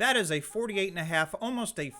That is a 48.5, almost a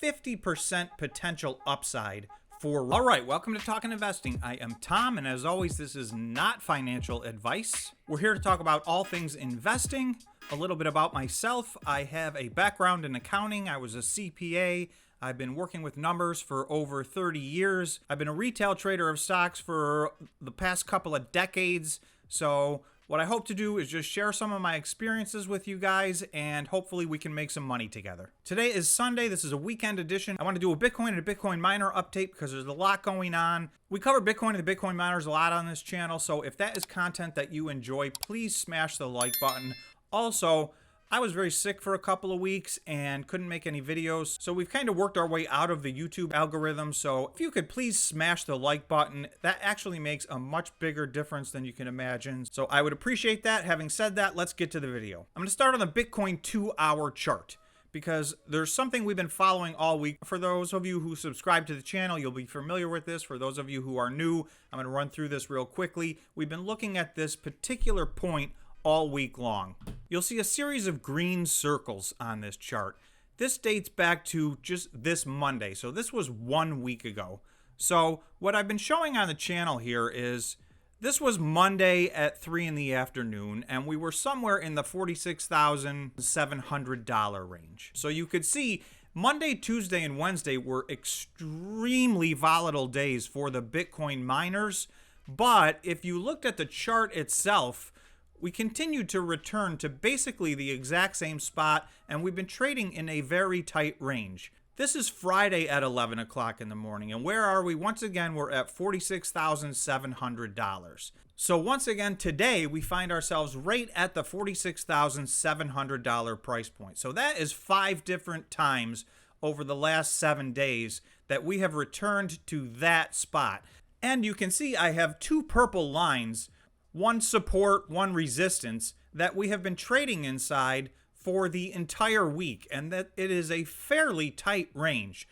50% potential upside for. All right, welcome to Talking Investing. I am Tom, and as always, this is not financial advice. We're here to talk about all things investing, a little bit about myself. I have a background in accounting. I was a CPA. I've been working with numbers for over 30 years. I've been a retail trader of stocks for the past couple of decades. So what I hope to do is just share some of my experiences with you guys, and hopefully we can make some money together. Today is Sunday. This is a weekend edition. I want to do a Bitcoin and a Bitcoin miner update because there's a lot going on. We cover Bitcoin and the Bitcoin miners a lot on this channel. So if that is content that you enjoy, please smash the like button. Also, I was very sick for a couple of weeks and couldn't make any videos, so we've kind of worked our way out of the YouTube algorithm. So if you could please smash the like button, that actually makes a much bigger difference than you can imagine. So I would appreciate that. Having said that, let's get to the video. I'm going to start on the Bitcoin 2-hour chart because there's something we've been following all week. For those of you who subscribe to the channel, you'll be familiar with this. For those of you who are new, I'm going to run through this real quickly. We've been looking at this particular point all week long. You'll see a series of green circles on this chart. This dates back to just this Monday, so this was 1 week ago. So what I've been showing on the channel here is this was Monday at 3 in the afternoon, and we were somewhere in the $46,700 range. So you could see Monday, Tuesday, and Wednesday were extremely volatile days for the Bitcoin miners. But if you looked at the chart itself, we continued to return to basically the exact same spot, and we've been trading in a very tight range. This is Friday at 11 o'clock in the morning, and where are we? Once again, we're at $46,700. So once again, today, we find ourselves right at the $46,700 price point. So that is 5 different times over the last 7 days that we have returned to that spot. And you can see I have 2 purple lines, one support, one resistance, that we have been trading inside for the entire week, and that it is a fairly tight range.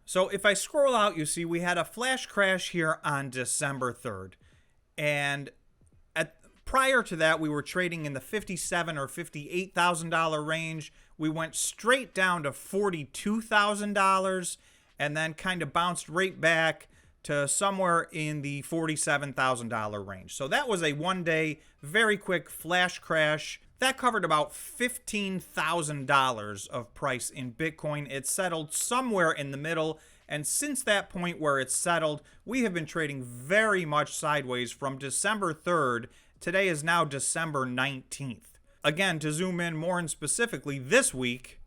So if I scroll out, you see we had a flash crash here on December 3rd. And prior to that, we were trading in the $57,000 or $58,000 range. We went straight down to $42,000 and then kind of bounced right back to somewhere in the $47,000 range. So that was a one-day, very quick flash crash. That covered about $15,000 of price in Bitcoin. It settled somewhere in the middle, and since that point where it's settled, we have been trading very much sideways from December 3rd. Today is now December 19th. Again, to zoom in more and specifically this week,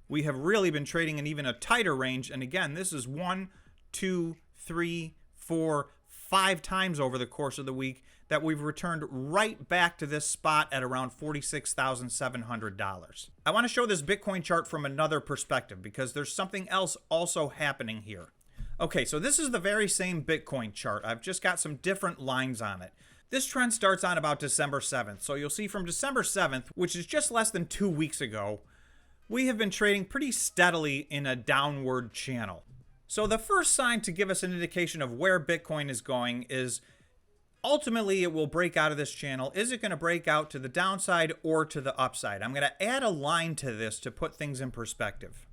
we have really been trading in even a tighter range. And again, this is 1, 2, 3, 4, 5 times over the course of the week that we've returned right back to this spot at around $46,700. I want to show this Bitcoin chart from another perspective because there's something else also happening here. Okay, so this is the very same Bitcoin chart. I've just got some different lines on it. This trend starts on about December 7th. So you'll see from December 7th, which is just less than 2 weeks ago, we have been trading pretty steadily in a downward channel. So the first sign to give us an indication of where Bitcoin is going is ultimately it will break out of this channel. Is it going to break out to the downside or to the upside? I'm going to add a line to this to put things in perspective.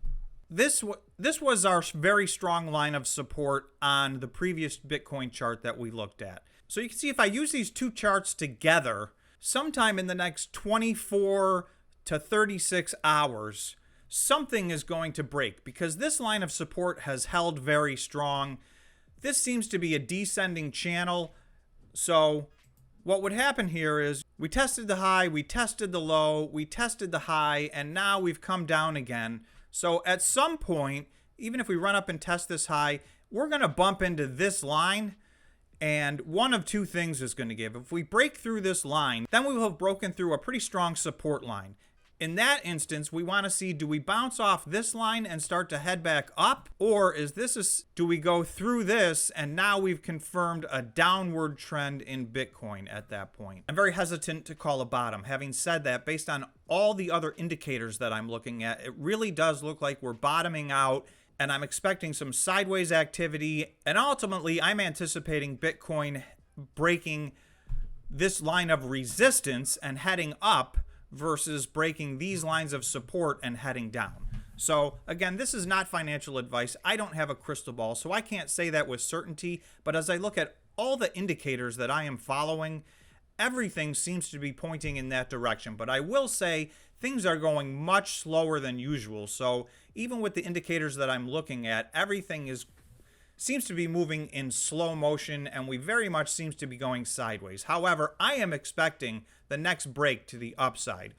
This was our very strong line of support on the previous Bitcoin chart that we looked at. So you can see if I use these 2 charts together, sometime in the next 24 to 36 hours, something is going to break because this line of support has held very strong. This seems to be a descending channel. So what would happen here is we tested the high, we tested the low, we tested the high, and now we've come down again. So at some point, even if we run up and test this high, we're going to bump into this line, and one of 2 things is going to give. If we break through this line, then we will have broken through a pretty strong support line. In that instance, we want to see, do we bounce off this line and start to head back up? Or do we go through this and now we've confirmed a downward trend in Bitcoin at that point? I'm very hesitant to call a bottom. Having said that, based on all the other indicators that I'm looking at, it really does look like we're bottoming out, and I'm expecting some sideways activity. And ultimately, I'm anticipating Bitcoin breaking this line of resistance and heading up versus breaking these lines of support and heading down. So again, this is not financial advice. I don't have a crystal ball, so I can't say that with certainty. But as I look at all the indicators that I am following, everything seems to be pointing in that direction. But I will say things are going much slower than usual. So even with the indicators that I'm looking at, everything seems to be moving in slow motion, and we very much seems to be going sideways. However, I am expecting the next break to the upside.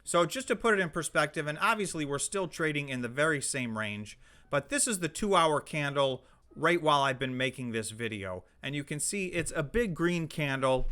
So just to put it in perspective, and obviously we're still trading in the very same range, but this is the 2-hour candle right while I've been making this video. And you can see it's a big green candle.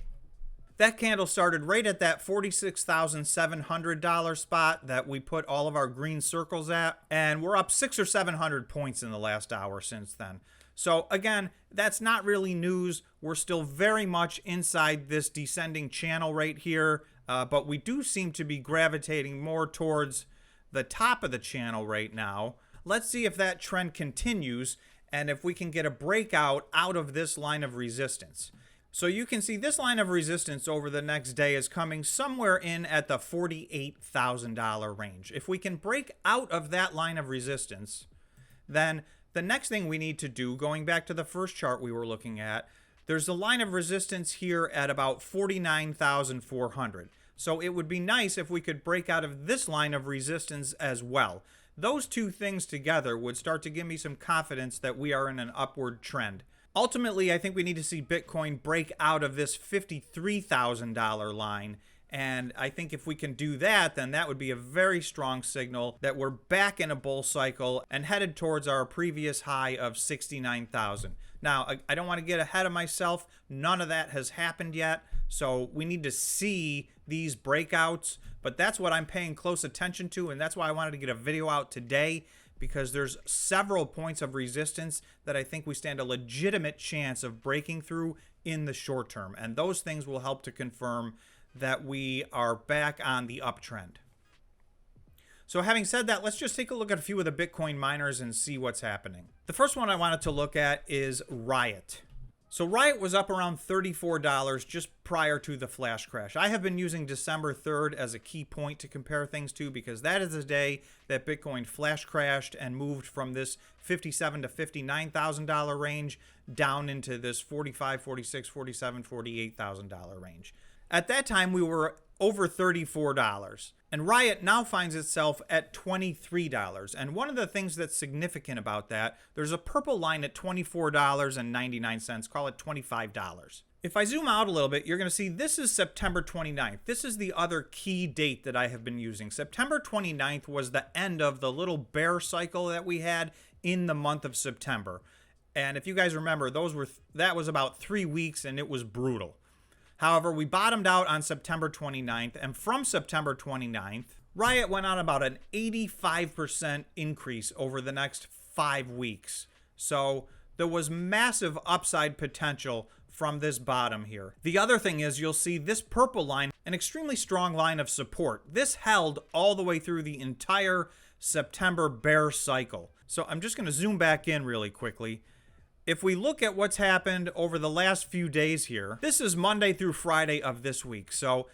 That candle started right at that $46,700 spot that we put all of our green circles at, and we're up 600 or 700 points in the last hour since then. So again, that's not really news. We're still very much inside this descending channel right here, but we do seem to be gravitating more towards the top of the channel right now. Let's see if that trend continues and if we can get a breakout out of this line of resistance. So you can see this line of resistance over the next day is coming somewhere in at the $48,000 range. If we can break out of that line of resistance, then the next thing we need to do, going back to the first chart we were looking at, there's a line of resistance here at about 49,400. So it would be nice if we could break out of this line of resistance as well. Those two things together would start to give me some confidence that we are in an upward trend. Ultimately, I think we need to see Bitcoin break out of this $53,000 line. And I think if we can do that, then that would be a very strong signal that we're back in a bull cycle and headed towards our previous high of 69,000. Now, I don't want to get ahead of myself. None of that has happened yet. So we need to see these breakouts. But that's what I'm paying close attention to. And that's why I wanted to get a video out today, because there's several points of resistance that I think we stand a legitimate chance of breaking through in the short term. And those things will help to confirm that we are back on the uptrend. So having said that, let's just take a look at a few of the Bitcoin miners and see what's happening. The first one I wanted to look at is RIOT. So RIOT was up around $34 just prior to the flash crash. I have been using December 3rd as a key point to compare things to, because that is the day that Bitcoin flash crashed and moved from this $57,000 to $59,000 range down into this $45,000, $46,000, $47,000, $48,000 range. At that time, we were over $34. And RIOT now finds itself at $23. And one of the things that's significant about that, there's a purple line at $24.99, call it $25. If I zoom out a little bit, you're going to see this is September 29th. This is the other key date that I have been using. September 29th was the end of the little bear cycle that we had in the month of September. And if you guys remember, that was about 3 weeks and it was brutal. However, we bottomed out on September 29th, and from September 29th, RIOT went on about an 85% increase over the next 5 weeks. So there was massive upside potential from this bottom here. The other thing is you'll see this purple line, an extremely strong line of support. This held all the way through the entire September bear cycle. So I'm just going to zoom back in really quickly. If we look at what's happened over the last few days here, this is Monday through Friday of this week. So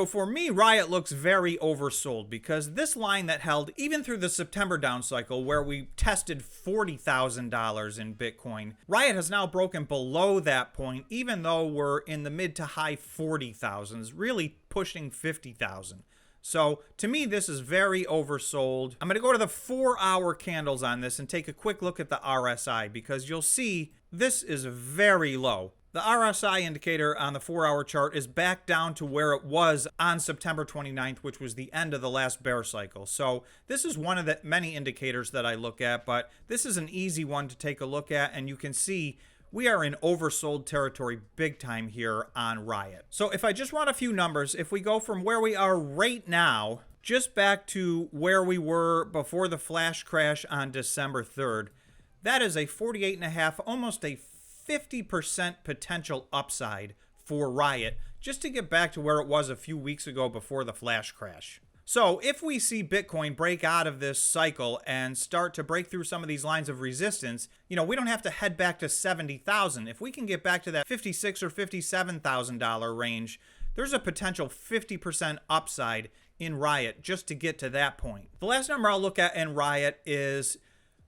for me, RIOT looks very oversold, because this line that held even through the September down cycle where we tested $40,000 in Bitcoin, RIOT has now broken below that point, even though we're in the mid to high 40,000s, really pushing 50,000. So to me, this is very oversold. I'm going to go to the 4-hour candles on this and take a quick look at the RSI, because you'll see this is very low. The RSI indicator on the 4-hour chart is back down to where it was on September 29th, which was the end of the last bear cycle. So this is one of the many indicators that I look at, but this is an easy one to take a look at, and you can see we are in oversold territory big time here on RIOT. So if I just run a few numbers, if we go from where we are right now, just back to where we were before the flash crash on December 3rd, that is a 48.5, almost a 50% potential upside for RIOT, just to get back to where it was a few weeks ago before the flash crash. So if we see Bitcoin break out of this cycle and start to break through some of these lines of resistance, we don't have to head back to 70,000. If we can get back to that $56,000 or $57,000 range, there's a potential 50% upside in Riot just to get to that point. The last number I'll look at in Riot is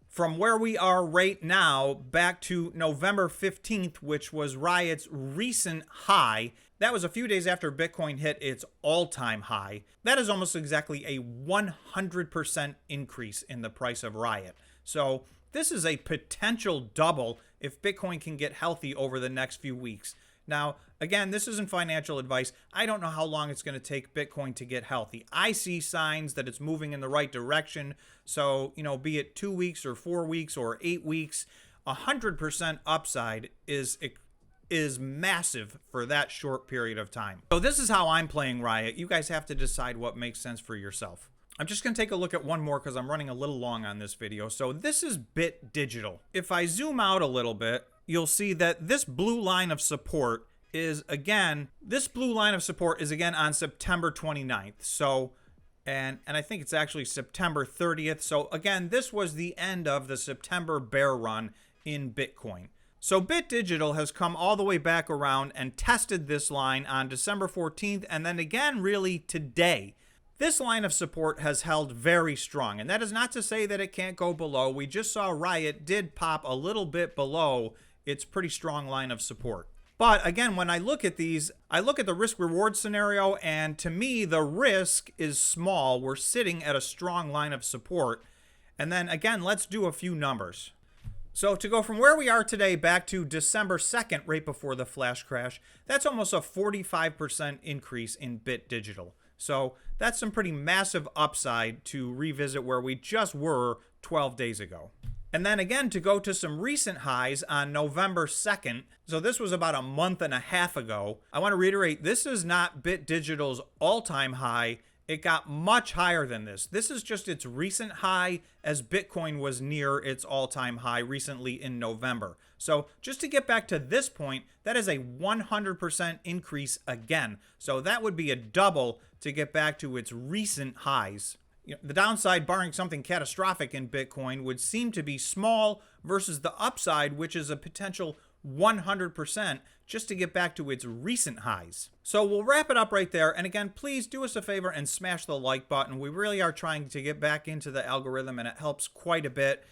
from where we are right now back to November 15th, which was Riot's recent high. That was a few days after Bitcoin hit its all-time high. That is almost exactly a 100% increase in the price of Riot. So this is a potential double if Bitcoin can get healthy over the next few weeks. Now, again, this isn't financial advice. I don't know how long it's going to take Bitcoin to get healthy. I see signs that it's moving in the right direction. So, be it 2 weeks or 4 weeks or 8 weeks, 100% upside is massive for that short period of time. So this is how I'm playing Riot. You guys have to decide what makes sense for yourself. I'm just going to take a look at one more because I'm running a little long on this video. So this is Bit Digital. If I zoom out a little bit, you'll see that this blue line of support is again on September 29th. So, and I think it's actually September 30th. So again, this was the end of the September bear run in Bitcoin. So Bit Digital has come all the way back around and tested this line on December 14th and then again really today. This line of support has held very strong, and that is not to say that it can't go below. We just saw Riot did pop a little bit below its pretty strong line of support. But again, when I look at these, I look at the risk-reward scenario, and to me, the risk is small. We're sitting at a strong line of support. And then again, let's do a few numbers. So to go from where we are today back to December 2nd, right before the flash crash, that's almost a 45% increase in Bit Digital. So that's some pretty massive upside to revisit where we just were 12 days ago. And then again, to go to some recent highs on November 2nd, so this was about a month and a half ago. I want to reiterate, this is not Bit Digital's all-time high. It got much higher than this. This is just its recent high as Bitcoin was near its all-time high recently in November. So just to get back to this point, that is a 100% increase again. So that would be a double to get back to its recent highs. The downside, barring something catastrophic in Bitcoin, would seem to be small versus the upside, which is a potential 100% just to get back to its recent highs. So we'll wrap it up right there. And again, please do us a favor and smash the like button. We really are trying to get back into the algorithm and it helps quite a bit.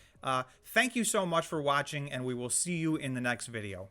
Thank you so much for watching, and we will see you in the next video.